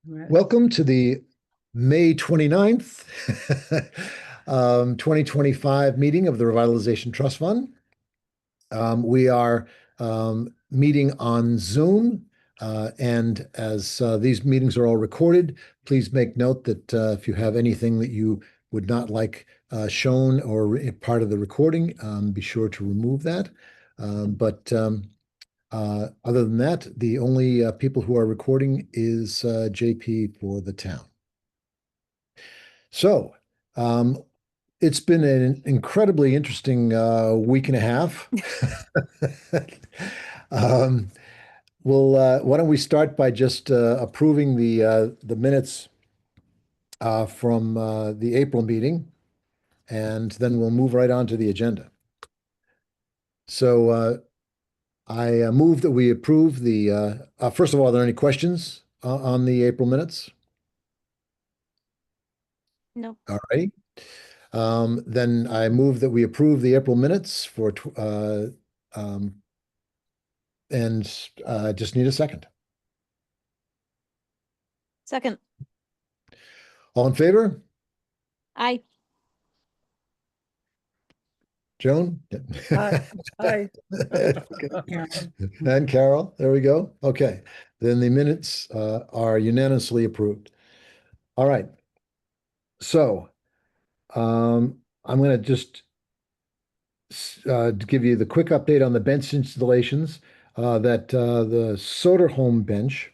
Right. Welcome to the May 29th, 2025 meeting of the Revitalization Trust Fund. We are meeting on Zoom, and as these meetings are all recorded, please make note that if you have anything that you would not like shown or part of the recording, be sure to remove that. But other than that, the only people who are recording is JP for the town. So, um, it's been an incredibly interesting week and a half. Um, why don't we start by just approving the minutes from the April meeting, and then we'll move right on to the agenda. So I move that we approve first of all, are there any questions on the April minutes? No. All right. Then I move that we approve the April minutes um, and just need a second. Second. All in favor? I. Joan? Hi, hi. Okay. Karen. And Carol, there we go. Okay. Then the minutes are unanimously approved. All right. So I'm going to just give you the quick update on the bench installations that the Soderholm bench,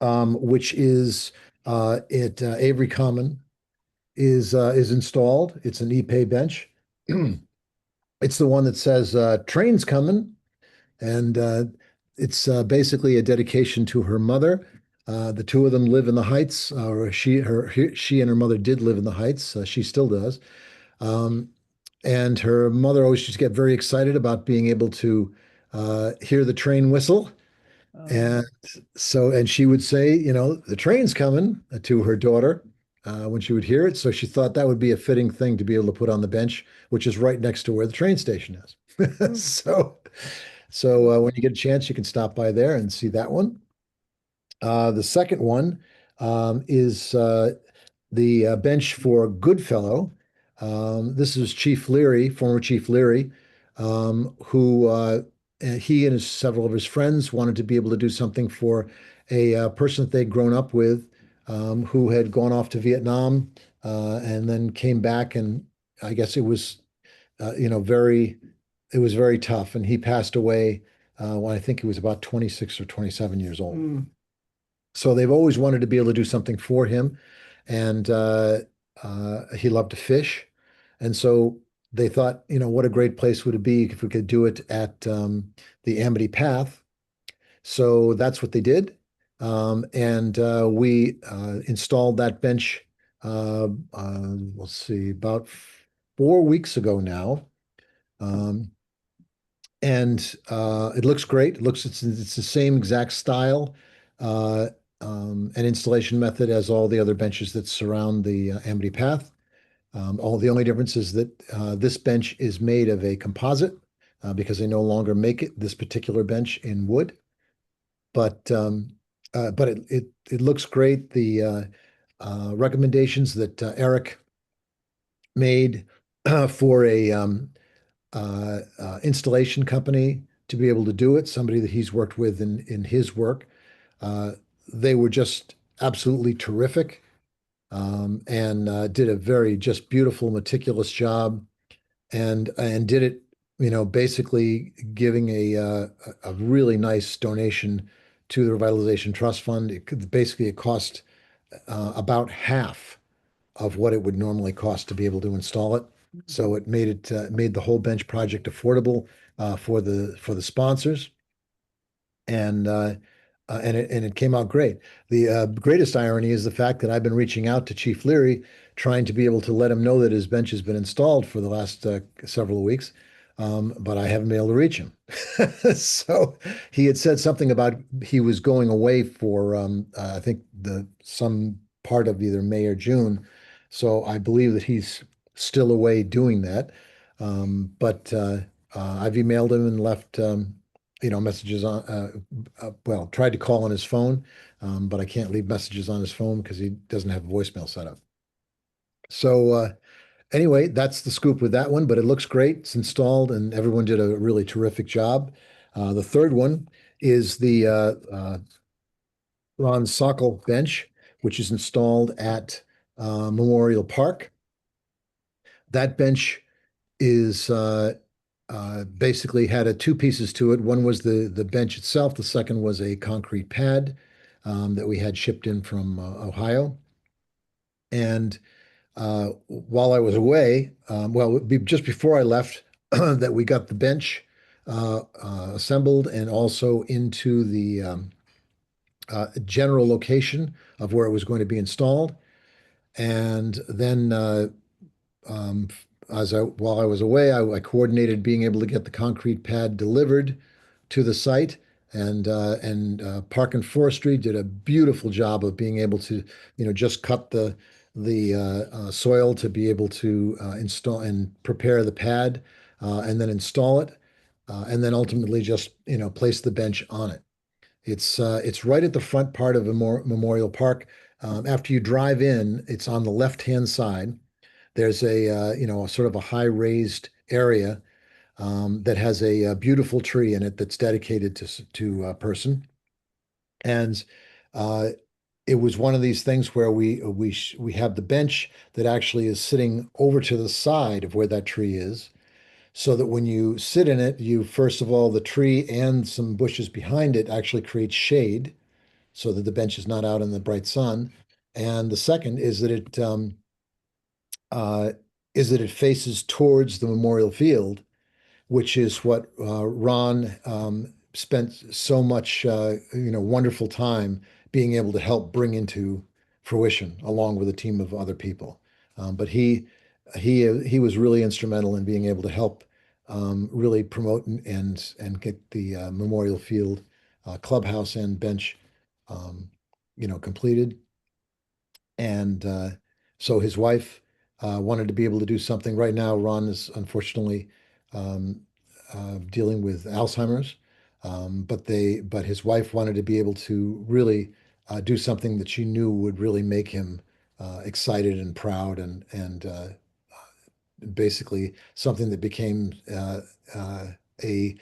which is at Avery Common, is installed. It's an e-pay bench. It's the one that says trains coming, and it's basically a dedication to her mother. The two of them live in the Heights, or she and her mother did live in the Heights. She still does. Um, and her mother always used to get very excited about being able to hear the train whistle. Um, And and she would say, the train's coming to her daughter when she would hear it. So she thought that would be a fitting thing to be able to put on the bench, which is right next to where the train station is. hmm, So when you get a chance, you can stop by there and see that one. The second one is the bench for Goodfellow. This is Chief Leary, former Chief Leary, who he and several of his friends wanted to be able to do something for a person that they'd grown up with, who had gone off to Vietnam and then came back, and I guess it was very tough, and he passed away when I think he was about 26 or 27 years old. hmm, So they've always wanted to be able to do something for him, and he loved to fish, and so they thought, what a great place would it be if we could do it at the Amity Path. So that's what they did, and we installed that bench. Let's see, about 4 weeks ago now. Um, and it looks great. It's the same exact style uh, and installation method as all the other benches that surround the Amity Path. All the only difference is that this bench is made of a composite because they no longer make this particular bench in wood. But it looks great. The recommendations that Eric made for a installation company to be able to do it, somebody that he's worked with in his work. Uh, they were just absolutely terrific, and did a very just beautiful, meticulous job, and did it, basically giving a really nice donation to the Revitalization Trust Fund. It cost about half of what it would normally cost to be able to install it. So it made the whole bench project affordable for the sponsors, and it came out great. The greatest irony is the fact that I've been reaching out to Chief Leary, trying to be able to let him know that his bench has been installed for the last several weeks, but I haven't been able to reach him. So he had said something about he was going away for I think the some part of either May or June. So I believe that he's still away doing that. But I've emailed him and left messages on, well, tried to call on his phone, but I can't leave messages on his phone because he doesn't have voicemail set up. So, anyway, that's the scoop with that one, but it looks great. It's installed and everyone did a really terrific job. The third one is the Ron Sokol bench, which is installed at Memorial Park. That bench is basically had two pieces to it. One was the bench itself. The second was a concrete pad that we had shipped in from Ohio. And while I was away, just before I left, that we got the bench assembled and also into the general location of where it was going to be installed. And then um, while I was away, I coordinated being able to get the concrete pad delivered to the site. And Park and Forestry did a beautiful job of being able to, just cut the soil to be able to install and prepare the pad, and then install it, and then ultimately just, place the bench on it. It's right at the front part of Memorial Park. After you drive in, it's on the left-hand side. There's a sort of a high raised area that has a beautiful tree in it that's dedicated to a person. And uh, it was one of these things where we have the bench that actually is sitting over to the side of where that tree is, so that when you sit in it, you first of all, the tree and some bushes behind it actually create shade so that the bench is not out in the bright sun. And the second uh, is that it faces towards the memorial field, which is what Ron spent so much, wonderful time being able to help bring into fruition, along with a team of other people. But he was really instrumental in being able to help really promote and get the Memorial Field clubhouse and bench, um, completed. And so his wife wanted to be able to do something. Right now, Ron is unfortunately um, dealing with Alzheimer's, but his wife wanted to be able to really do something that she knew would really make him excited and proud, and basically something that became uh, a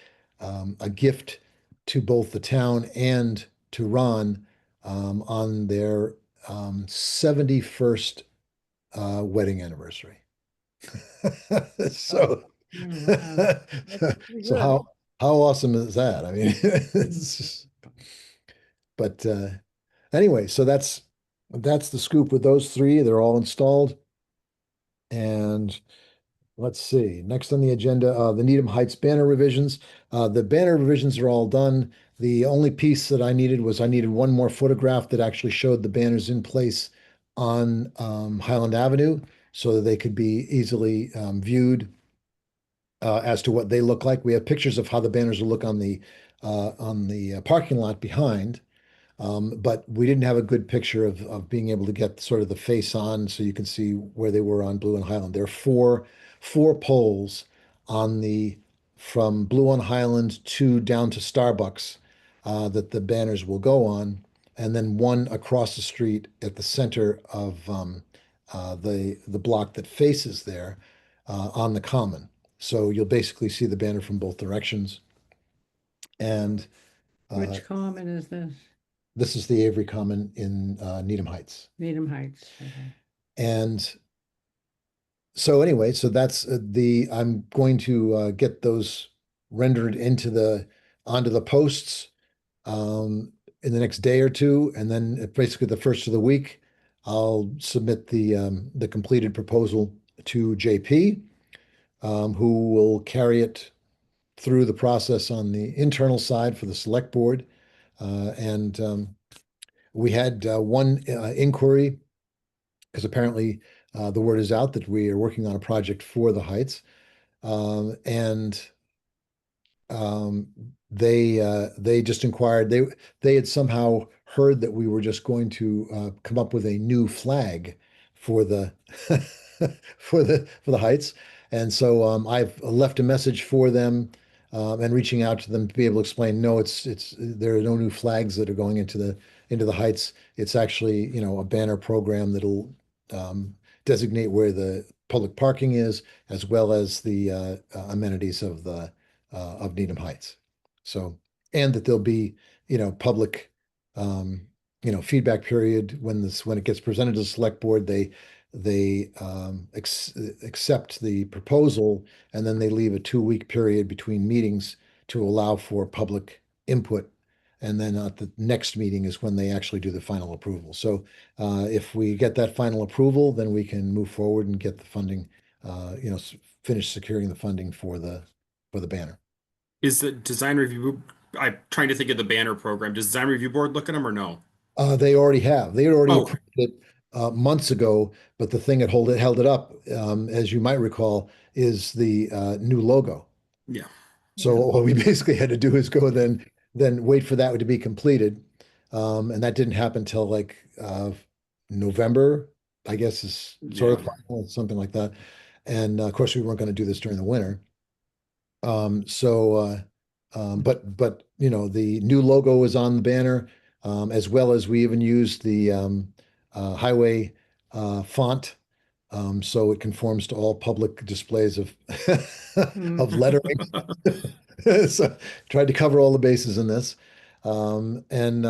a gift to both the town and to Ron on their 71st wedding anniversary. Oh, So, wow. That's pretty so good. how awesome is that? I mean, it's just, but anyway, so that's the scoop with those three. They're all installed. And let's see. Next on the agenda, the Needham Heights banner revisions. The banner revisions are all done. The only piece that I needed one more photograph that actually showed the banners in place on Highland Avenue so that they could be easily viewed as to what they look like. We have pictures of how the banners will look on the parking lot behind. But we didn't have a good picture of being able to get sort of the face on so you can see where they were on Blue and Highland. There are four poles on the from Blue on Highland to down to Starbucks that the banners will go on, and then one across the street at the center of the block that faces there on the common. So you'll basically see the banner from both directions. And uh, Which common is this? this is the Avery Common in Needham Heights. Needham Heights. Okay. And so anyway, so that's I'm going to get those rendered onto the posts um, in the next day or two, and then basically the first of the week, I'll submit the completed proposal to JP, who will carry it through the process on the internal side for the select board. And we had one inquiry because apparently the word is out that we are working on a project for the Heights. And um, they just inquired. They had somehow heard that we were just going to come up with a new flag for the for the Heights, and so I've left a message for them and reaching out to them to be able to explain, no, it's there are no new flags that are going into the heights. It's actually, a banner program that'll um, designate where the public parking is, as well as the amenities of Needham Heights. So, and that there'll be, public feedback period when it gets presented to the select board, they accept the proposal, and then they leave a 2-week period between meetings to allow for public input. And then at the next meeting is when they actually do the final approval. So if we get that final approval, then we can move forward and get the funding, finish securing the funding for the banner. Is the design review, I'm trying to think of the banner program. Does design review board look at them or no? They already have. They had already Oh, approved it months ago, but the thing that held it up, as you might recall, is the new logo. yeah. So Yeah. what we basically had to do is go then wait for that to be completed, and that didn't happen till like November, I guess is sort of Yeah. final, something like that. And of course, we weren't going to do this during the winter. So, but the new logo is on the banner, as well as we even used the highway font, so it conforms to all public displays of of lettering. So tried to cover all the bases in this. And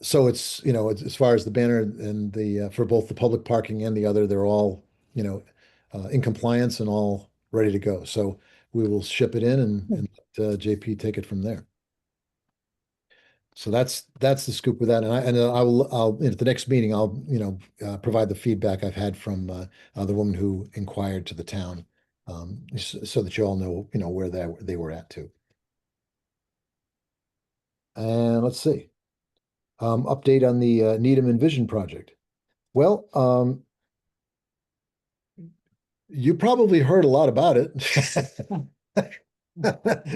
so it's as far as the banner and the for both the public parking and the other, they're all, in compliance and all ready to go. So we will ship it in and let JP take it from there. So that's the scoop with that. And I'll at the next meeting I'll provide the feedback I've had from the woman who inquired to the town, so that you all know where they were at too. And let's see. Update on the Needham Envision project. Well, you probably heard a lot about it.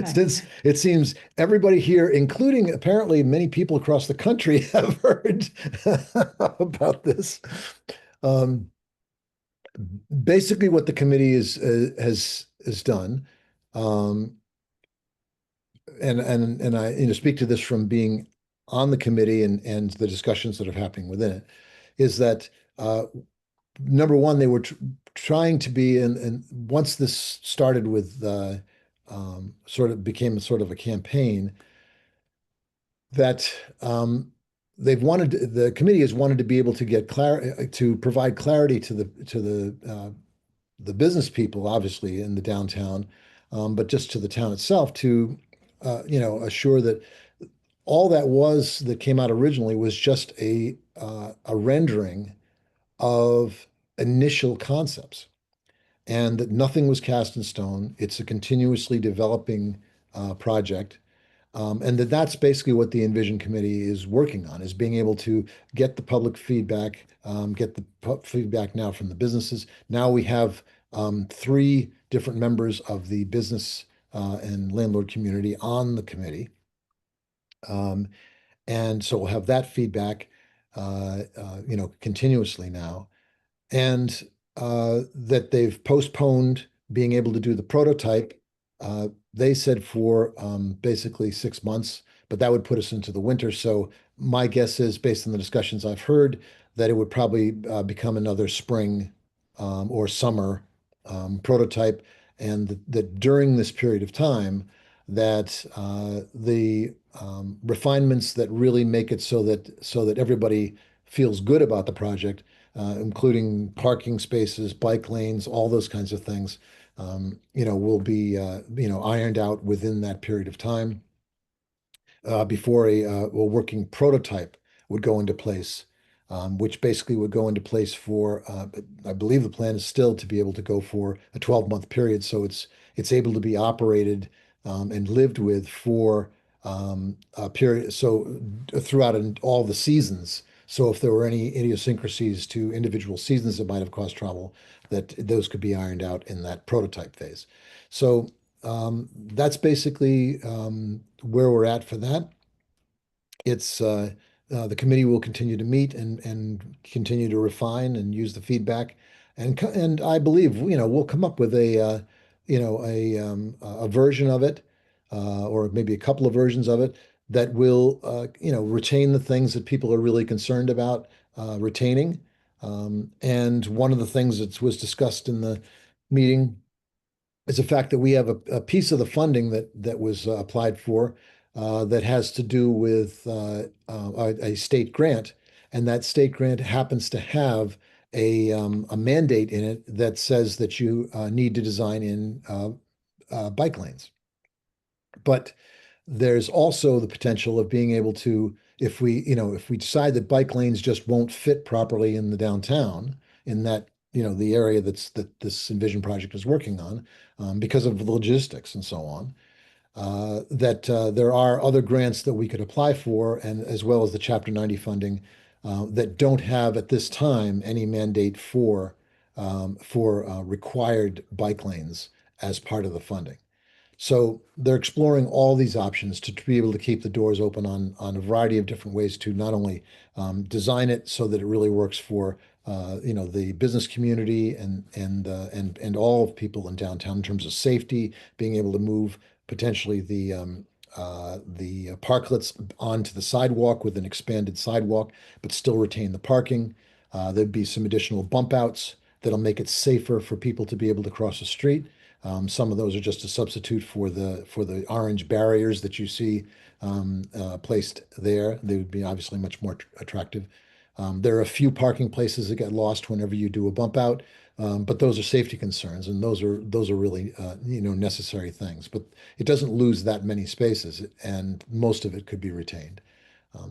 Since it seems everybody here, including apparently many people across the country, have heard about this. Um, Basically, what the committee has done, um, and I speak to this from being on the committee and the discussions that are happening within it, is that number one, they were trying to be, and once this started with sort of became sort of a campaign that the committee has wanted to be able to get to provide clarity to the business people, obviously in the downtown, but just to the town itself to assure that all that came out originally was just a rendering of initial concepts, and that nothing was cast in stone. It's a continuously developing project. And that's basically what the Envision Committee is working on, is being able to get the public feedback, get the feedback now from the businesses. Now we have 3 different members of the business and landlord community on the committee. And so we'll have that feedback, continuously now. And that they've postponed being able to do the prototype. They said for basically 6 months, but that would put us into the winter. So my guess is, based on the discussions I've heard, that it would probably become another spring or summer prototype, and that during this period of time, that the refinements that really make it so that everybody feels good about the project, including parking spaces, bike lanes, all those kinds of things, will be, ironed out within that period of time, before a working prototype would go into place, which basically would go into place for, I believe the plan is still to be able to go for a 12-month period. So it's able to be operated and lived with for a period. So throughout all the seasons. So if there were any idiosyncrasies to individual seasons that might have caused trouble, that those could be ironed out in that prototype phase. So that's basically where we're at for that. It's the committee will continue to meet and continue to refine and use the feedback, and I believe we'll come up with a version of it or maybe a couple of versions of it that will, retain the things that people are really concerned about retaining. And one of the things that was discussed in the meeting is the fact that we have a piece of the funding that was applied for that has to do with a state grant, and that state grant happens to have a mandate in it that says that you need to design in bike lanes. But there's also the potential of being able to, if we decide that bike lanes just won't fit properly in the downtown, in that, the area that this Envision project is working on, because of the logistics and so on, that there are other grants that we could apply for, and as well as the Chapter 90 funding that don't have at this time any mandate for required bike lanes as part of the funding. So they're exploring all these options to be able to keep the doors open on a variety of different ways to not only design it so that it really works for the business community and all people in downtown in terms of safety, being able to move potentially the parklets onto the sidewalk with an expanded sidewalk, but still retain the parking. There'd be some additional bump outs that'll make it safer for people to be able to cross the street. Some of those are just a substitute for the orange barriers that you see placed there. They would be obviously much more attractive. There are a few parking places that get lost whenever you do a bump out, but those are safety concerns, and those are really necessary things. But it doesn't lose that many spaces, and most of it could be retained.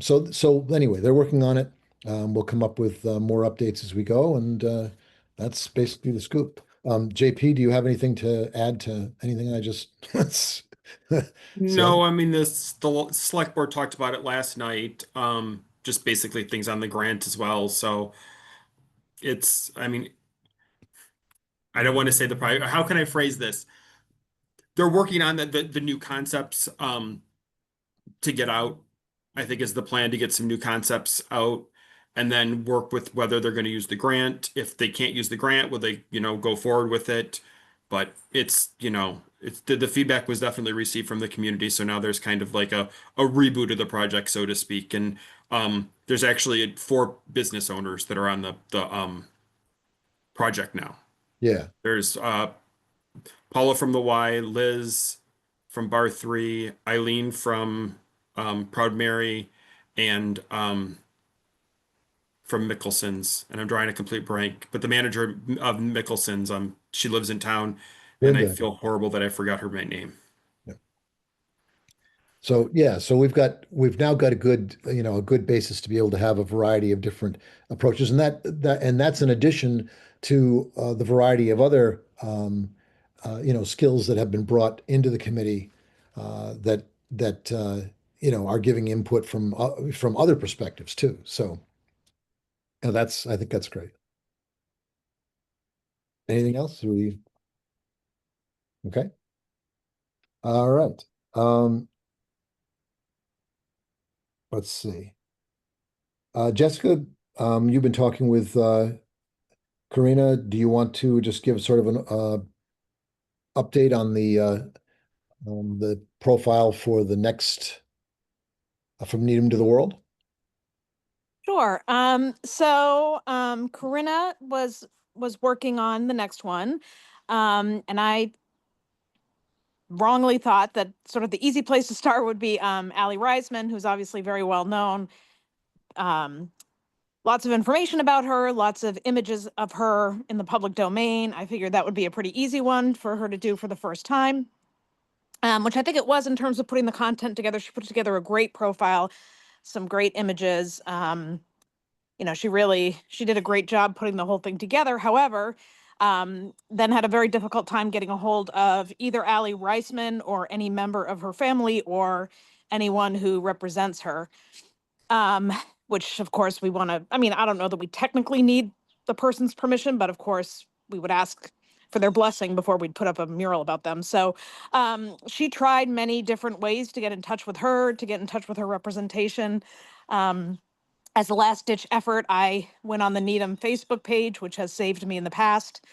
So anyway, they're working on it. We'll come up with more updates as we go, and that's basically the scoop. JP, do you have anything to add to anything I just said? No, I mean the select board talked about it last night. Just basically things on the grant as well. So I mean, I don't want to say the prior. How can I phrase this? They're working on the new concepts to get out. I think is the plan to get some new concepts out and then work with whether they're going to use the grant. If they can't use the grant, will they, go forward with it? But it's the feedback was definitely received from the community. So now there's kind of like a reboot of the project, so to speak. And there's actually 4 business owners that are on the project now. Yeah. There's Paula from the Y, Liz from Bar 3, Eileen from Proud Mary, and from Mickelson's. And I'm drawing a complete blank. But the manager of Mickelson's, she lives in town, Very and I good. feel horrible that I forgot her name. Yeah. So yeah, so we've now got a good basis to be able to have a variety of different approaches, and that's in addition to the variety of other skills that have been brought into the committee that are giving input from other perspectives too. So I think that's great. Anything else? Okay. All right. Let's see. Jessica, you've been talking with Karina. Do you want to just give sort of an update on the profile for the next From Needham to the World? Sure. Corinna was working on the next one. And I wrongly thought that sort of the easy place to start would be Allie Reisman, who's obviously very well known. Lots of information about her, lots of images of her in the public domain. I figured that would be a pretty easy one for her to do for the first time, which I think it was in terms of putting the content together. She put together a great profile, some great images. She did a great job putting the whole thing together. However, then had a very difficult time getting a hold of either Allie Reisman or any member of her family or anyone who represents her. Which of course we want to, I don't know that we technically need the person's permission, but of course we would ask for their blessing before we'd put up a mural about them. So she tried many different ways to get in touch with her, to get in touch with her representation. As a last ditch effort, I went on the Needham Facebook page, which has saved me in the past,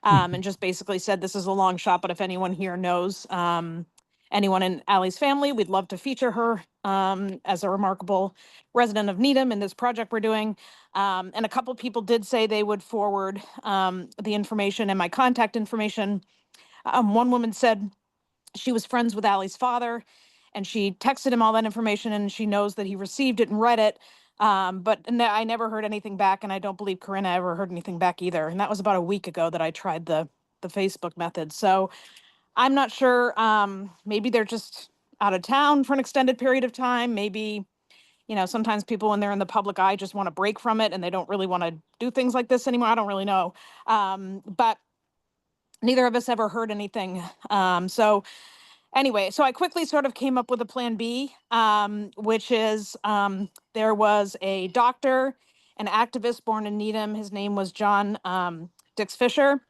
and just basically said, this is a long shot, but if anyone here knows anyone in Allie's family, we'd love to feature her as a remarkable resident of Needham in this project we're doing. And a couple people did say they would forward the information and my contact information. One woman said she was friends with Allie's father, and she texted him all that information, and she knows that he received it and read it. But I never heard anything back, and I don't believe Corinna ever heard anything back either. And that was about a week ago that I tried the Facebook method. So I'm not sure. Maybe they're just out of town for an extended period of time. Maybe, sometimes people when they're in the public eye just want to break from it and they don't really want to do things like this anymore. I don't really know. But neither of us ever heard anything. So anyway, so I quickly sort of came up with a plan B, which is there was a doctor, an activist born in Needham. His name was John Dix Fisher,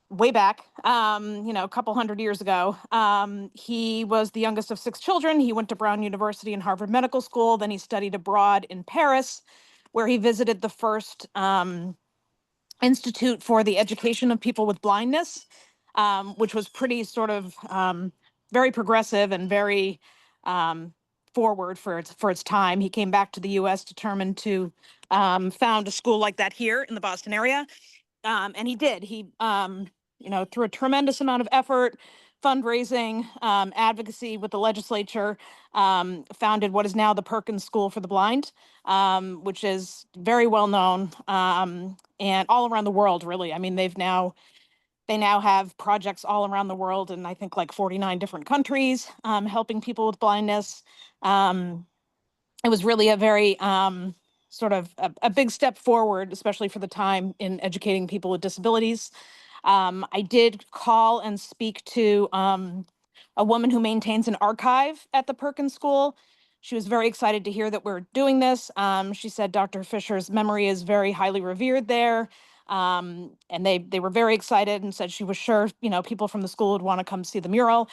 way back, a couple hundred years ago. He was the youngest of six children. He went to Brown University and Harvard Medical School. Then he studied abroad in Paris, where he visited the first Institute for the Education of People with Blindness, which was pretty sort of very progressive and very forward for its time. He came back to the U.S. determined to found a school like that here in the Boston area, and he did. He, through a tremendous amount of effort, fundraising, advocacy with the legislature, founded what is now the Perkins School for the Blind, which is very well known and all around the world, really. I mean, they now have projects all around the world, and I think like 49 different countries, helping people with blindness. Um, it was really a very sort of a big step forward, especially for the time in educating people with disabilities. I did call and speak to a woman who maintains an archive at the Perkins School. She was very excited to hear that we're doing this. She said Dr. Fisher's memory is very highly revered there. And they were very excited and said she was sure, people from the school would want to come see the mural.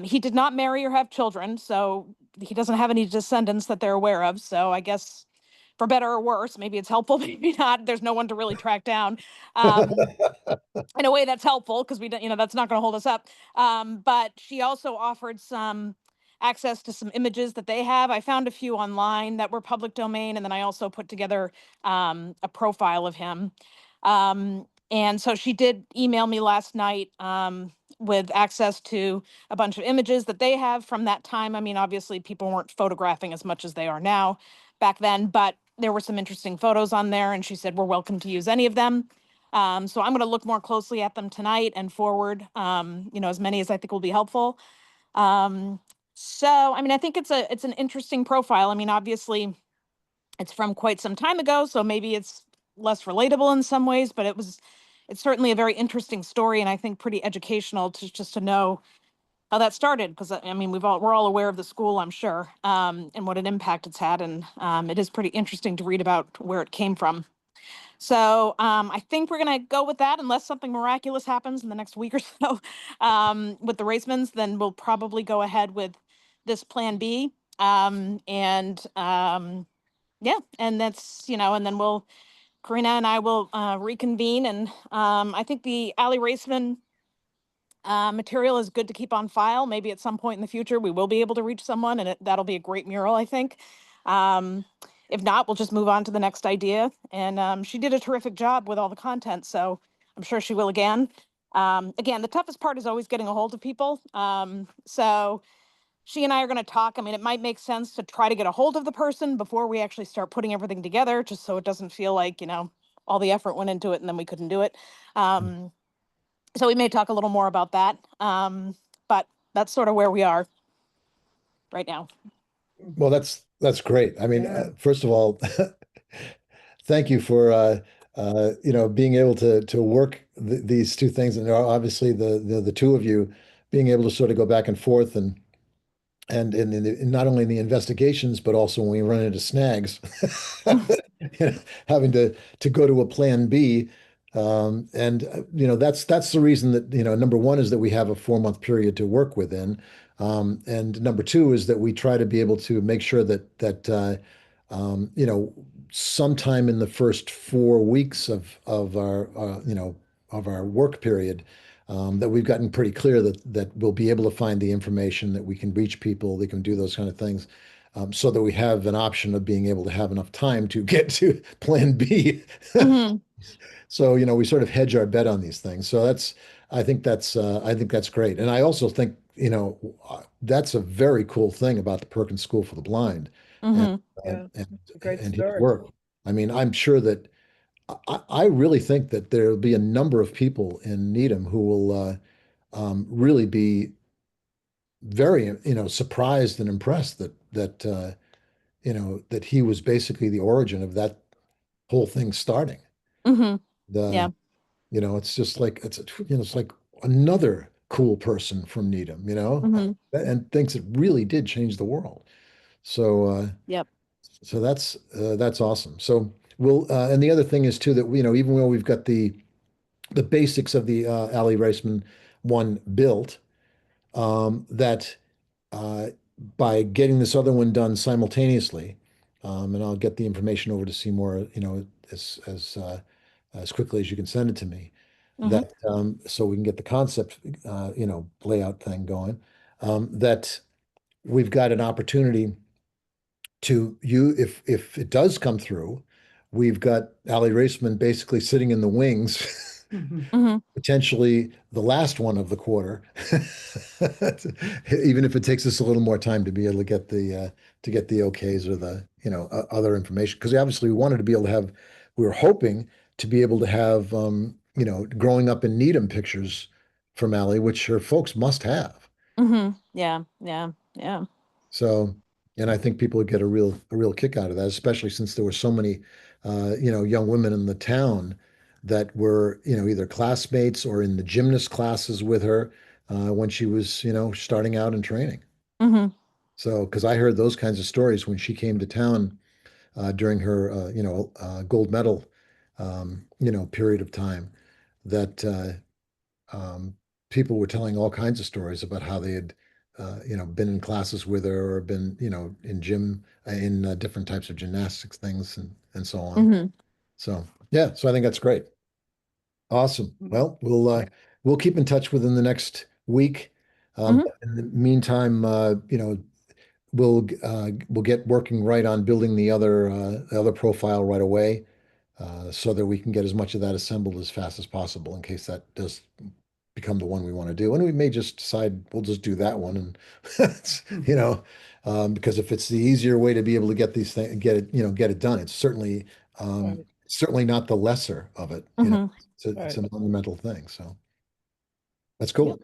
He did not marry or have children, so he doesn't have any descendants that they're aware of. So I guess for better or worse, maybe it's helpful, maybe not. There's no one to really track down. Um, in a way that's helpful because we don't, that's not going to hold us up. But she also offered some access to some images that they have. I found a few online that were public domain, and then I also put together a profile of him. And so she did email me last night with access to a bunch of images that they have from that time. I mean, obviously, people weren't photographing as much as they are now back then, but there were some interesting photos on there, and she said we're welcome to use any of them. So I'm going to look more closely at them tonight and forward, as many as I think will be helpful. Um, so, I mean, I think it's an interesting profile. I mean, obviously, it's from quite some time ago, so maybe it's less relatable in some ways, but it's certainly a very interesting story, and I think pretty educational to just to know how that started. Because I mean, we're all aware of the school, I'm sure, and what an impact it's had, and it is pretty interesting to read about where it came from. So I think we're going to go with that unless something miraculous happens in the next week or so with the Racemans, then we'll probably go ahead with this plan B. And yeah, and that's, and then Karina and I will reconvene. And I think the Alley Raceman material is good to keep on file. Maybe at some point in the future, we will be able to reach someone, and that'll be a great mural, I think. Um, if not, we'll just move on to the next idea. And she did a terrific job with all the content, so I'm sure she will again. Again, the toughest part is always getting a hold of people. So she and I are going to talk. I mean, it might make sense to try to get a hold of the person before we actually start putting everything together, just so it doesn't feel like, all the effort went into it and then we couldn't do it. So we may talk a little more about that. But that's sort of where we are right now. Well, that's great. I mean, Yeah. first of all, thank you for being able to work these two things, and obviously the two of you being able to sort of go back and forth and not only in the investigations, but also when we run into snags, having to go to a plan B. And that's the reason that, number one is that we have a 4 month period to work within. And number two is that we try to be able to make sure that sometime in the first 4 weeks of our of our work period, that we've gotten pretty clear that we'll be able to find the information, that we can reach people, they can do those kind of things, so that we have an option of being able to have enough time to get to Plan B. Hmm. So, we sort of hedge our bet on these things. So I think that's great. And I also think, that's a very cool thing about the Perkins School for the Blind and Hmm. Yeah, and it's a great his story. work. I mean, I'm sure that I really think that there'll be a number of people in Needham who will really be very, surprised and impressed that he was basically the origin of that whole thing starting. Hmm. The Yeah. It's just like it's like another cool person from Needham, Hmm. and thinks it really did change the world. So Yep. that's awesome. So and the other thing is too that even though we've got the basics of the Ali Raceman one built, that uh, by getting this other one done simultaneously, and I'll get the information over to Seymour, as quickly as you can send it to me, Hmm. that so we can get the concept, layout thing going. That we've got an opportunity to you if it does come through, we've got Ali Raceman basically sitting in the wings, Mhm. Hmm. potentially the last one of the quarter, even if it takes us a little more time to be able to get the okays or the other information, because obviously we wanted to be able to have, we were hoping to be able to have growing up in Needham pictures from Ali, which her folks must have. Hmm. Yeah. Yeah. Yeah. So, and I think people would get a real kick out of that, especially since there were so many, young women in the town that were, either classmates or in the gymnast classes with her when she was, starting out in training. Hmm. So, because I heard those kinds of stories when she came to town during her, gold medal, period of time, that um, people were telling all kinds of stories about how they had, been in classes with her or been, in gym, in different types of gymnastics things and so on. Hmm. So yeah, so I think that's great. Awesome. Mhm. Well, we'll keep in touch within the next week. Hmm. But in the meantime, we'll get working right on building the other profile right away, so that we can get as much of that assembled as fast as possible in case that does become the one we want to do. And we may just decide we'll just do that one. And Mhm. because if it's the easier way to be able to get these things, get it done, it's Right, certainly not the lesser of it. Hmm. It's right. a monumental thing. So that's Yep. cool.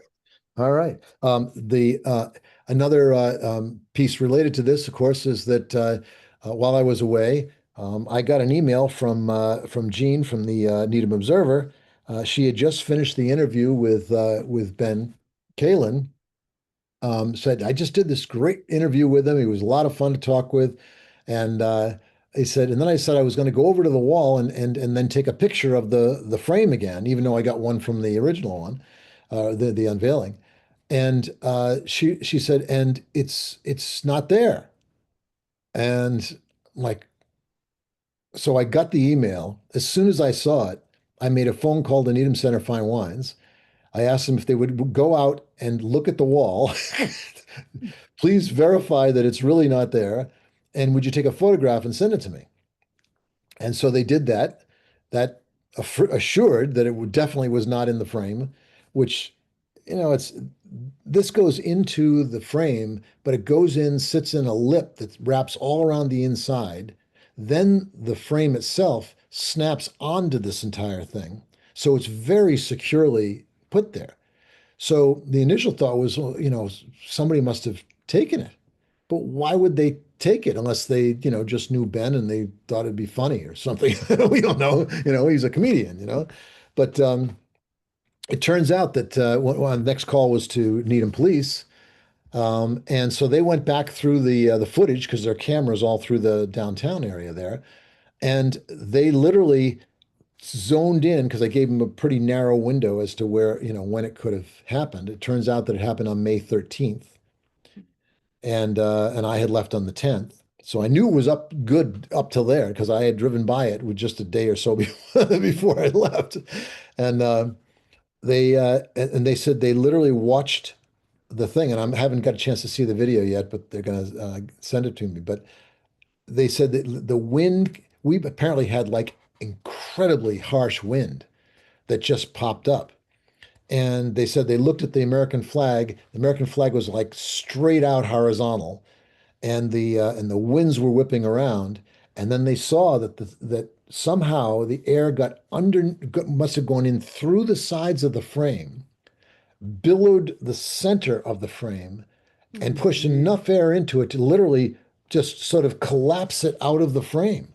All right. The Another piece related to this, of course, is that while I was away, I got an email from Jean from the Needham Observer. She had just finished the interview with Ben Kalin. Said I just did this great interview with him. He was a lot of fun to talk with, and he said, and then I said I was going to go over to the wall and then take a picture of the frame again, even though I got one from the original one, the unveiling. And she said, and it's not there. And like, so I got the email. As soon as I saw it, I made a phone call to Needham Center Fine Wines. I asked them if they would go out and look at the wall. Please verify that it's really not there. And would you take a photograph and send it to me? And so they did that. That assured that it definitely was not in the frame, which, it's this goes into the frame, but it goes in, sits in a lip that wraps all around the inside. Then the frame itself snaps onto this entire thing. So it's very securely put there. So the initial thought was, well, somebody must have taken it. But why would they take it unless they, just knew Ben and they thought it'd be funny or something? We don't know. He's a comedian. But it turns out that the next call was to Needham Police. And so they went back through the footage because there are cameras all through the downtown area there. And they literally zoned in because I gave them a pretty narrow window as to where, when it could have happened. It turns out that it happened on May 13th, and I had left on the 10th. So I knew it was up good up till there because I had driven by it with just a day or so before I left. And and they said they literally watched the thing, and I haven't got a chance to see the video yet, but they're going to send it to me. But they said that the wind, we apparently had like incredibly harsh wind that just popped up. And they said they looked at the American flag. The American flag was like straight out horizontal, and the winds were whipping around. And then they saw that that somehow the air must have gone in through the sides of the frame, billowed the center of the frame, and Mm. pushed enough air into it to literally just sort of collapse it out of the frame.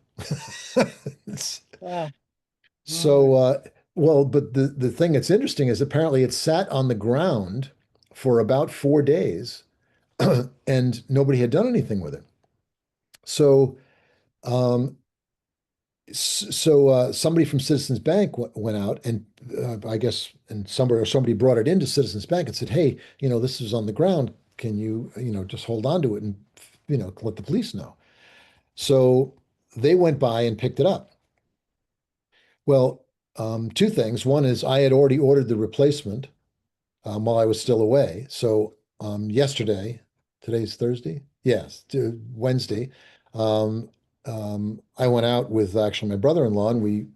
Wow. So, well, but the thing that's interesting is apparently it sat on the ground for about 4 days and nobody had done anything with it. So, um, somebody from Citizens Bank went out and I guess, and somebody brought it into Citizens Bank and said, "Hey, this is on the ground. Can you, just hold on to it and, let the police know." So they went by and picked it up. Well, two things. One is I had already ordered the replacement while I was still away. So yesterday, today's Thursday? Yes, Wednesday. Um, I went out with actually my brother-in-law and we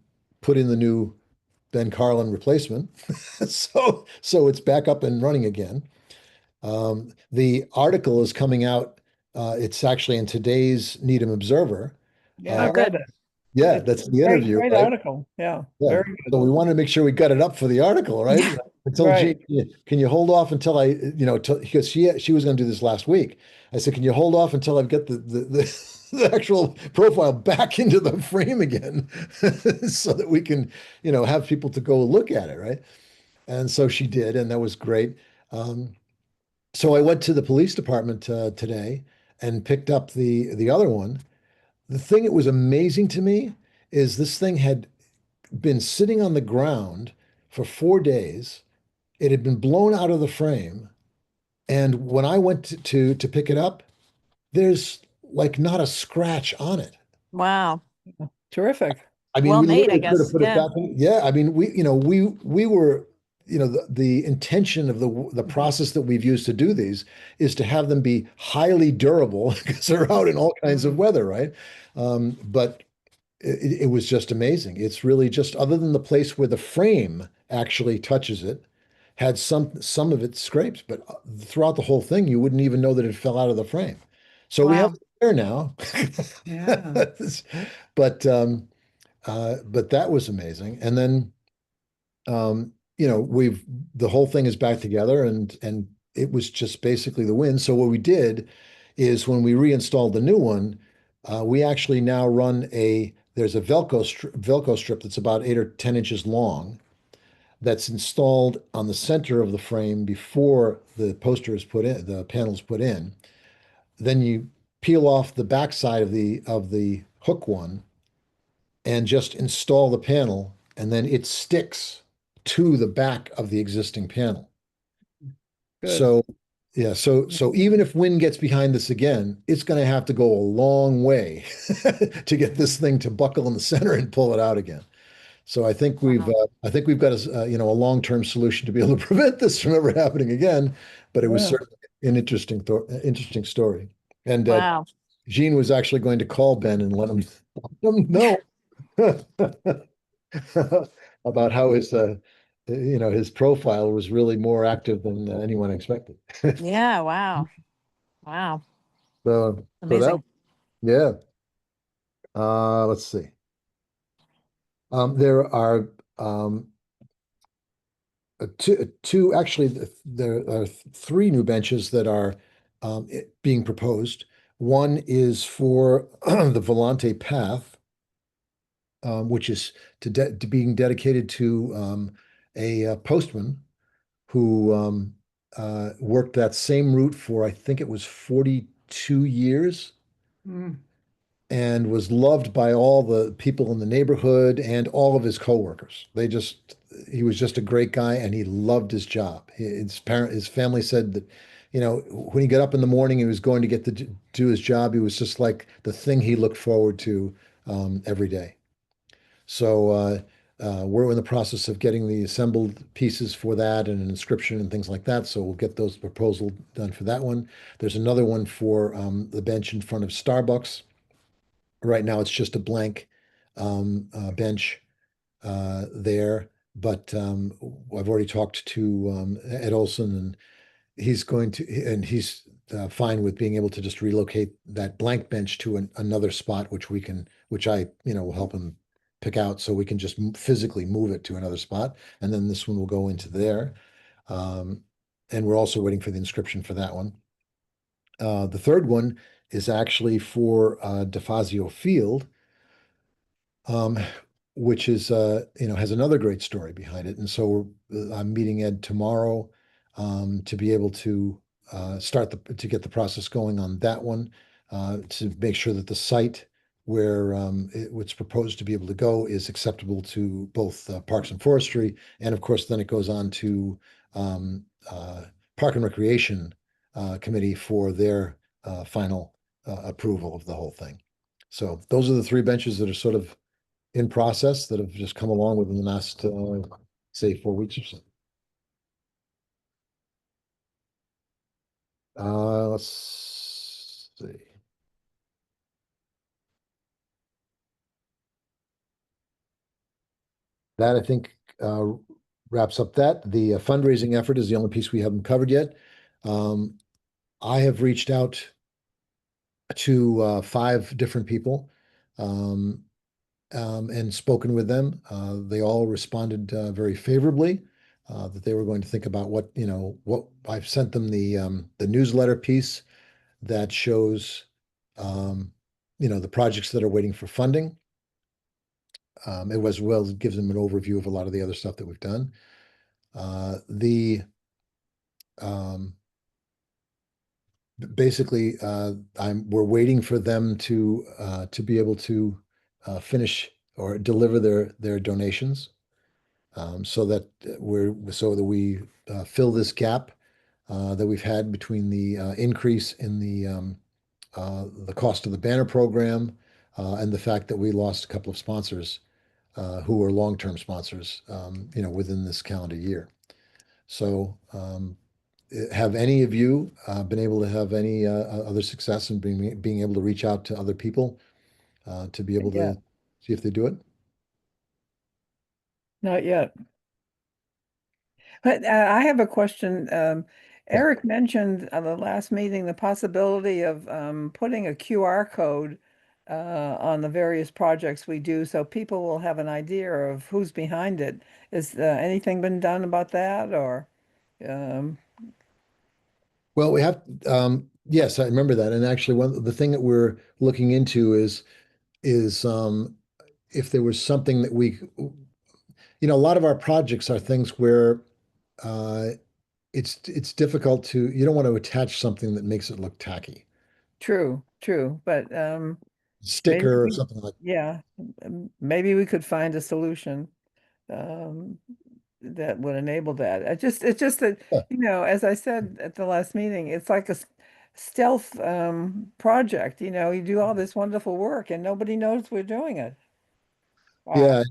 put in the new Ben Carlin replacement. So it's back up and running again. The article is coming out. It's actually in today's Needham Observer. Yeah, Oh, I Uh, read good. it. yeah, It's that's the great, interview, great right? article. Yeah, Yeah. very So we wanted to make sure we got it up for the article, right? Yeah. I told right. Jean, can you hold off until because she was going to do this last week. I said, can you hold off until I've got the actual profile back into the frame again so that we can, have people to go look at it, right? And so she did, and that was great. Um, so I went to the police department today and picked up the other one. The thing that was amazing to me is this thing had been sitting on the ground for 4 days. It had been blown out of the frame. And when I went to pick it up, there's like not a scratch on it. Wow. Terrific. I mean, Well we made, I literally could have guess. put it Yeah. back in. Yeah, I mean, we were, the intention of the process that we've used to do these is to have them be highly durable because they're out in all kinds of weather, right? But it was just amazing. It's really just other than the place where the frame actually touches it, had some of it scrapes, but throughout the whole thing, you wouldn't even know that it fell out of the frame. So we have Wow. it there now. Yeah. But but that was amazing. And then we've the whole thing is back together and it was just basically the win. So what we did is when we reinstalled the new one, we actually now run there's a Velcro strip that's about 8 or 10 inches long that's installed on the center of the frame before the poster is put in, the panel's put in. Then you peel off the backside of the hook one and just install the panel, and then it sticks to the back of the existing panel. Good. So yeah, so even if wind gets behind this again, it's going to have to go a long way to get this thing to buckle in the center and pull it out again. So Wow. I think we've got a long-term solution to be able to prevent this from ever happening again. But it was Yeah. certainly an interesting story. And Wow. Jean was actually going to call Ben and let him know about how his profile was really more active than anyone expected. Yeah. Wow. Wow. So that, Amazing. yeah. Let's see. There are actually, there are three new benches that are being proposed. One is for the Volante Path, which is to being dedicated to a postman who worked that same route for, I think it was 42 years Mm. and was loved by all the people in the neighborhood and all of his coworkers. He was just a great guy and he loved his job. His family said that, when he got up in the morning, he was going to get to do his job. He was just like the thing he looked forward to every day. So we're in the process of getting the assembled pieces for that and an inscription and things like that. So we'll get those proposal done for that one. There's another one for the bench in front of Starbucks. Right now, it's just a blank bench there. But I've already talked to Ed Olson, and he's fine with being able to just relocate that blank bench to another spot, which I, will help him pick out, so we can just physically move it to another spot, and then this one will go into there. Um, and we're also waiting for the inscription for that one. The third one is actually for DeFazio Field, um, which is has another great story behind it. And so I'm meeting Ed tomorrow to be able to to get the process going on that one, to make sure that the site where it's proposed to be able to go is acceptable to both Parks and Forestry, and of course then it goes on to um, Park and Recreation Committee for their final approval of the whole thing. So those are the three benches that are sort of in process that have just come along within the last, say, 4 weeks or so. Let's see. That I think wraps up that. The fundraising effort is the only piece we haven't covered yet. Um, I have reached out to 5 different people um, and spoken with them. They all responded very favorably, that they were going to think about what I've sent them the newsletter piece that shows um, the projects that are waiting for funding. It was well gives them an overview of a lot of the other stuff that we've done. The um, Basically, we're waiting for them to be able to finish or deliver their donations, so that we fill this gap that we've had between the increase in the cost of the banner program, and the fact that we lost a couple of sponsors who are long-term sponsors, within this calendar year. So, have any of you been able to have any other success in being able to reach out to other people to be able Yeah, to see if they do it? not yet. But I have a question. Yeah. Eric mentioned at the last meeting the possibility of putting a QR code on the various projects we do, so people will have an idea of who's behind it. Is anything been done about that, or um, Well, we have, yes, I remember that. And actually, the thing that we're looking into is if there was something that a lot of our projects are things where uh, it's difficult you don't want to attach something that makes it look tacky. true, true, but maybe Sticker or we, something like. yeah, maybe we could find a solution. Um, that would enable that. It's just that, Yeah. as I said at the last meeting, it's like a stealth project. You do all this wonderful work and nobody knows we're doing it. Wow. Yeah,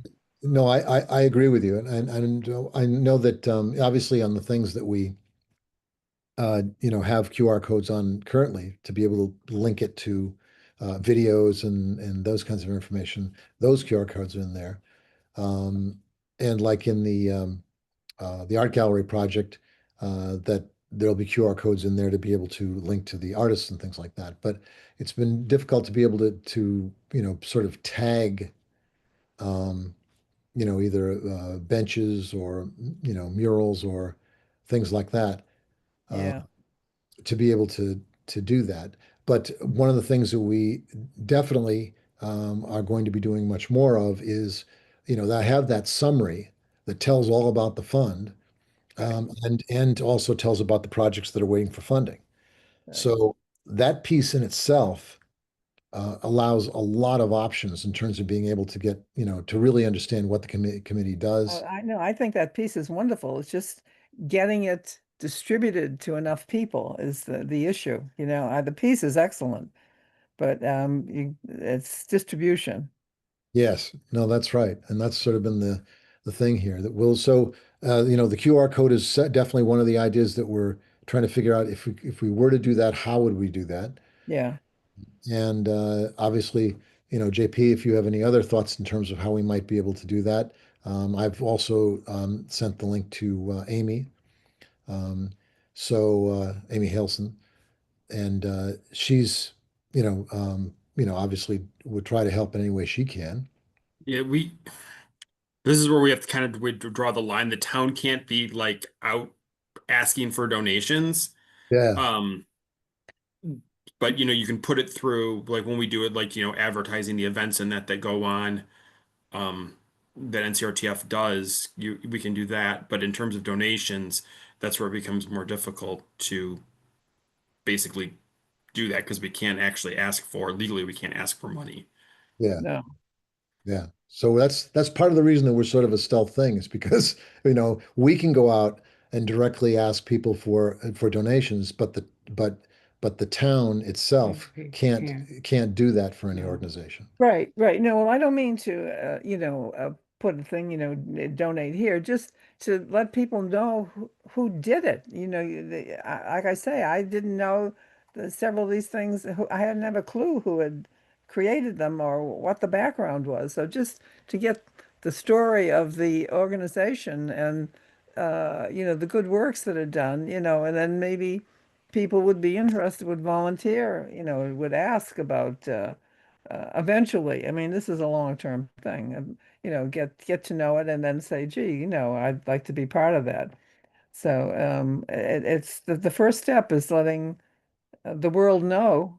no, I agree with you, and I know that obviously on the things that we have QR codes on currently to be able to link it to videos and those kinds of information, those QR codes are in there. Um, and like in the art gallery project, that there'll be QR codes in there to be able to link to the artists and things like that. But it's been difficult to be able to sort of tag um, either benches or murals or things like that, uh, Yeah. to be able to do that. But one of the things that we definitely are going to be doing much more of is, that have that summary that tells all about the fund, Right. and also tells about the projects that are waiting for funding. Right. So that piece in itself allows a lot of options in terms of being able to get, to really understand what the committee does. I know. I think that piece is wonderful. It's just getting it distributed to enough people is the issue. The piece is excellent, but it's distribution. Yes, no, that's right. And that's sort of been the thing here that will so the QR code is definitely one of the ideas that we're trying to figure out if we were to do that, how would we do that? Yeah. And obviously, JP, if you have any other thoughts in terms of how we might be able to do that, I've also sent the link to Amy. Um, Amy Halson, and she's obviously would try to help in any way she can. Yeah, this is where we have to kind of draw the line. The town can't be like out asking for donations. Yeah, Um, but you can put it through like when we do it, like advertising the events and that go on. That NCRTF does, we can do that. But in terms of donations, that's where it becomes more difficult to basically do that because we can't actually ask for legally, we can't ask for money. yeah, No. yeah. So that's part of the reason that we're sort of a stealth thing is because we can go out and directly ask people for donations, but but the town itself can't do that for any organization. Right, right. No, well, I don't mean to, put a thing, donate here, just to let people know who did it. Like I say, I didn't know several of these things. I hadn't have a clue who had created them or what the background was. So just to get the story of the organization and, the good works that are done, and then maybe people would be interested, would volunteer, would ask about, eventually. I mean, this is a long-term thing. Get to know it and then say, gee, I'd like to be part of that. So it's the first step is letting the world know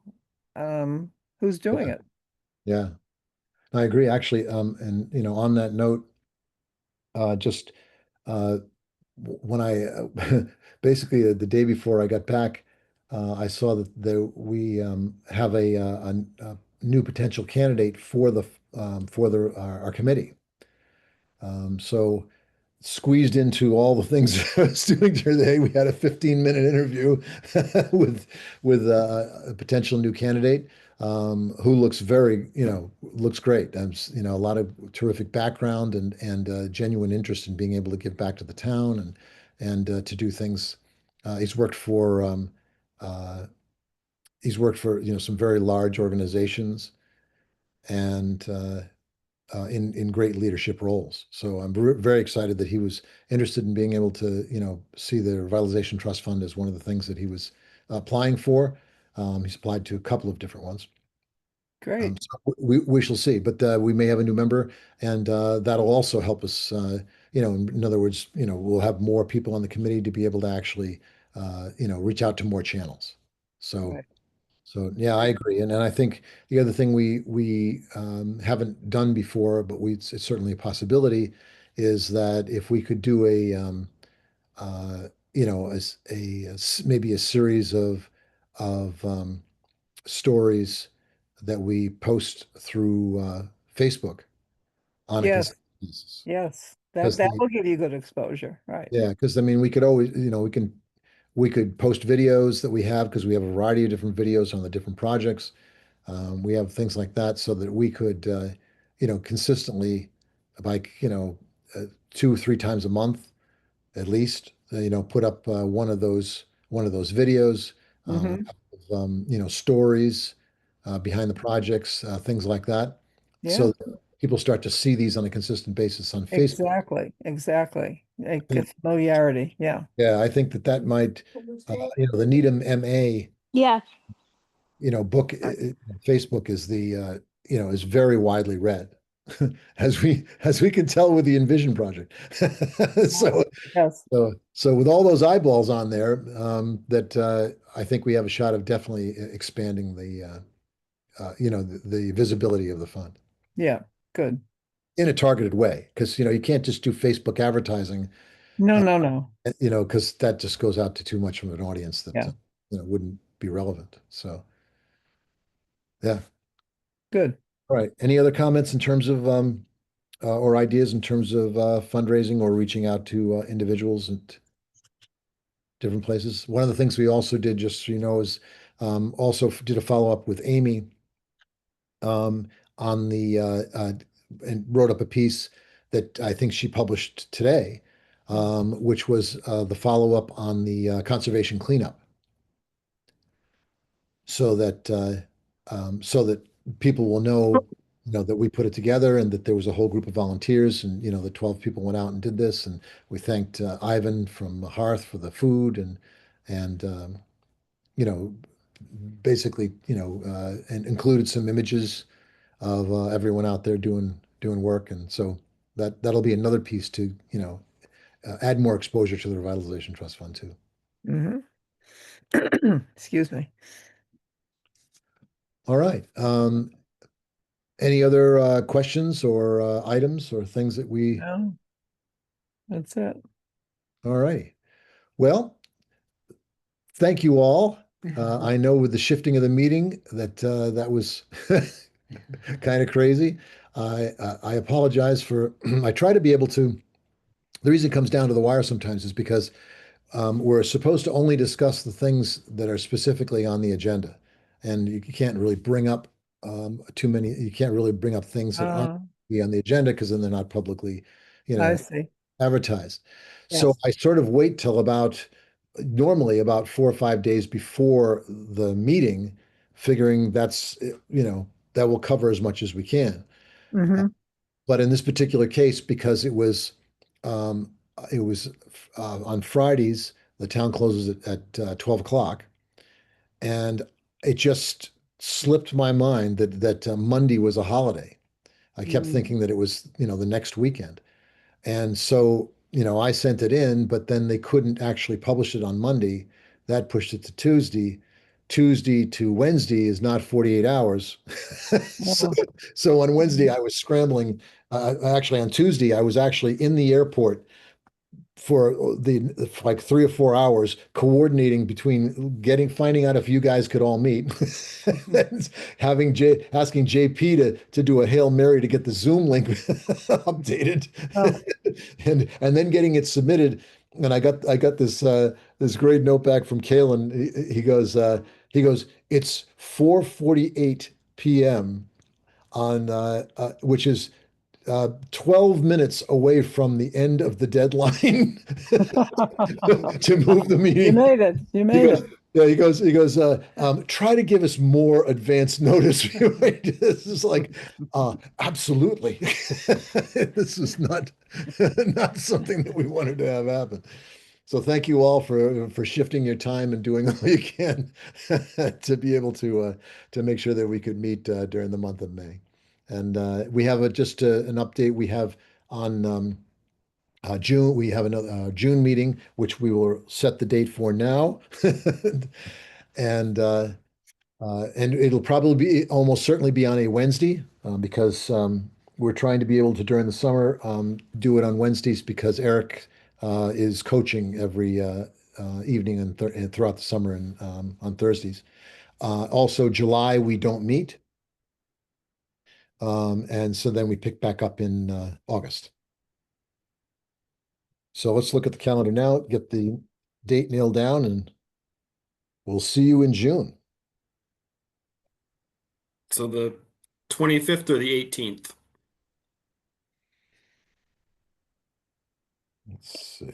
who's doing Yeah, it. yeah. I agree, actually. And on that note, just uh, when I basically the day before I got back, I saw that we have a new potential candidate for our committee. So squeezed into all the things I was doing during the day. We had a 15-minute interview with a potential new candidate who looks looks great. A lot of terrific background and genuine interest in being able to give back to the town and to do things. He's worked for some very large organizations and in great leadership roles. So I'm very excited that he was interested in being able to, see the Revitalization Trust Fund as one of the things that he was applying for. He's applied to a couple of different ones. Great. So we shall see, but we may have a new member, and that'll also help us. In other words, we'll have more people on the committee to be able to actually, reach out to more channels. So. Right. So yeah, I agree, and I think the other thing we haven't done before, but it's certainly a possibility, is that if we could do uh, maybe a series of stories that we post through Facebook on a Yes. consistent basis, Yes. That because that will give you good exposure. Right. I mean we could always we could post videos that we have because we have a variety of different videos on the different projects. We have things like that so that we could, consistently, like, 2 or 3 times a month at least, put up one of those videos, a Hmm. couple of, stories behind the projects, things like that. Yeah. So that people start to see these on a consistent basis on Facebook. Exactly. Exactly. I think, Get familiarity. Yeah. yeah, I think that might, the Needham MA Yeah. book, Facebook is is very widely read, as we can tell with the Envision project. So Yes. so with all those eyeballs on there, that I think we have a shot of definitely expanding the visibility of the fund Yeah. Good. in a targeted way, because you can't just do Facebook advertising, No, uh, no, no. because that just goes out to too much of an audience that Yeah. wouldn't be relevant. So yeah. Good. All right. Any other comments in terms of or ideas in terms of fundraising or reaching out to individuals at different places? One of the things we also did, just so you know, is also did a follow-up with Amy um, on the and wrote up a piece that I think she published today, which was the follow-up on the conservation cleanup. So that people will know, that we put it together and that there was a whole group of volunteers, and the 12 people went out and did this, and we thanked Ivan from Hearth for the food, and you know basically and included some images of everyone out there doing work, and so that'll be another piece to add more exposure to the Revitalization Trust Fund too. Mhm. Excuse me. All right. Any other questions or items or things that we? No, that's it. All right. Well, thank you all. I know with the shifting of the meeting that was kind of crazy. I apologize for. I try to be able to. The reason it comes down to the wire sometimes is because we're supposed to only discuss the things that are specifically on the agenda, and you can't really bring up too many. You can't really bring up things that aren't Uh, be on the agenda because then they're not publicly, you I know, see. advertised. So Yes. I sort of wait till normally about 4 or 5 days before the meeting, figuring that will cover as much as we can. Hmm. But in this particular case, because um, it was on Fridays, the town closes at 12 o'clock, and it just slipped my mind that Monday was a holiday. I kept thinking that it was, the next weekend. And so, I sent it in, but then they couldn't actually publish it on Monday. That pushed it to Tuesday. Tuesday to Wednesday is not 48 hours. So, Oh. so on Wednesday, I was scrambling. Actually, on Tuesday, I was actually in the airport for like 3 or 4 hours coordinating between finding out if you guys could all meet, asking JP to do a Hail Mary to get the Zoom link updated, Oh. and then getting it submitted. And I got this great note back from Kalen. He goes, it's 4:48 p.m. on which is 12 minutes away from the end of the deadline to move the You meeting. made it. You He made goes, it. yeah, try to give us more advance notice. This is like, absolutely. This is not something that we wanted to have happen. So thank you all for shifting your time and doing all you can to be able to make sure that we could meet during the month of May. And we have just an update. We have on June. We have another June meeting, which we will set the date for now, and it'll probably be almost certainly be on a Wednesday because we're trying to be able to during the summer do it on Wednesdays because Eric is coaching every evening and throughout the summer and on Thursdays. Also, July we don't meet, and so then we pick back up in August. So let's look at the calendar now, get the date nailed down, and we'll see you in June. So the 25th or the 18th. Let's see.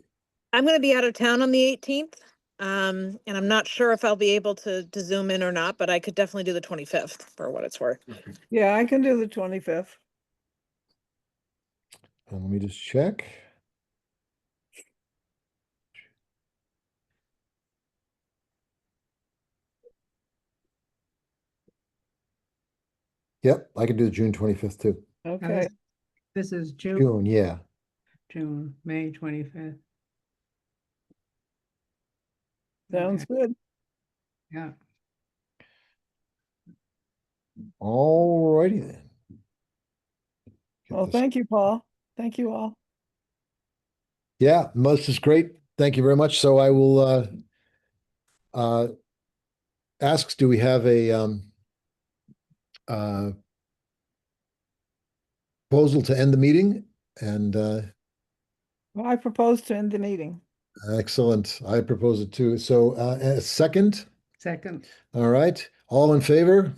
I'm going to be out of town on the 18th. And I'm not sure if I'll be able to zoom in or not, but I could definitely do the 25th for what it's worth. Yeah, I can do the 25th. Let me just check. Yep, I can do the June 25th too. Now Okay. this is June, June, yeah. May 25th. Sounds Okay. good. Yeah. All righty then. Get Well, this. thank you, Paul. Thank you all. Yeah, most is great. Thank you very much. So I will uh ask, do we have a uh proposal to end the meeting? And Well, I propose to end the meeting. excellent. I propose it too. So a second. Second. All right. All in favor?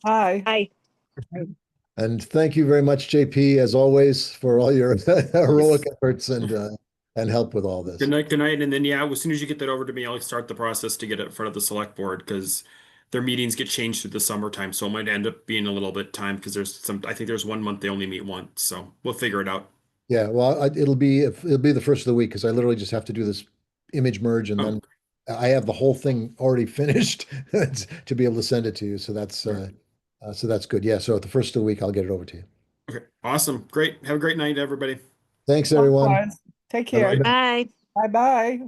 Aye. Hi. And thank you very much, JP, as always, for all your heroic efforts and help with all this. Good night. And then, yeah, as soon as you get that over to me, I'll start the process to get it in front of the select board because their meetings get changed through the summertime. So it might end up being a little bit time because I think there's 1 month they only meet once. So we'll figure it out. Yeah, well, it'll be the first of the week because I literally just have to do this image merge and Oh, then I have the whole thing already finished to be able to send it to you. So that's good. Yeah, so at the first of the week, I'll get it over to you. okay. Awesome. Great. Have a great night, everybody. Thanks, everyone. Likewise. Take Have a care. good night. Bye. Bye-bye.